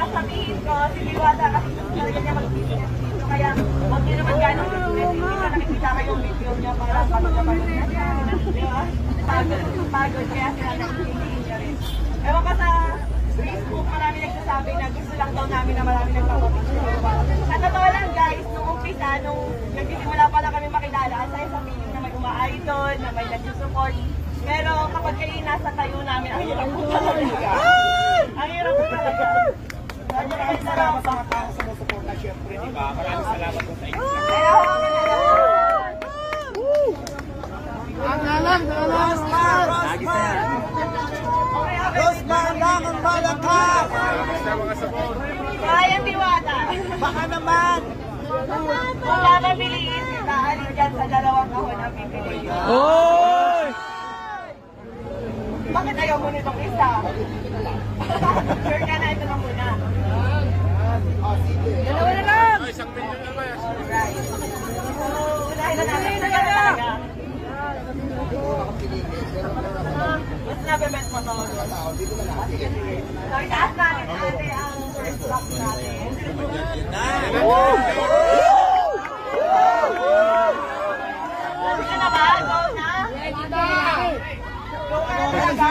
sasabihin ko, si Diwata kasi talaga niya mag-business dito. Kaya huwag niyo naman gano'ng business. Hindi ka nakikita kayong video niya para pagod niya. Di ba? Pagod. Kaya sila nakikinig niya rin. Ewan ka sa Facebook, marami nagsasabi na gusto lang daw namin na marami nagpapapicture. Sa totoo lang guys, nung umpisa, nung nagsisimula pa lang kami makilala, asaya sa feeling na may uma-idol, na may nag-support. Pero kapag kayo nasa tayo namin, ang hirap po talaga. Ang hirap po talaga. Maraming salamat sa mga tao sa sumusuporta, syempre, di ba? Maraming salamat po sa inyo. Rosmar lang ang malakap! Kaya Diwata. Baka naman! Kung papabiliin kita, alin dyan sa dalawang kahon ang pipiliin. Oy! Bakit ayaw mo nitong isa? Sure ka na, ito na muna. Dalawa na lang! Isang milyon na ba? Alright. Unahin na natin. Sure ka na talaga. Mas nabibent mo to. So, itaas natin ate ang first box natin. Ready ka na ba? Go na? Ready ka! Go ka na talaga?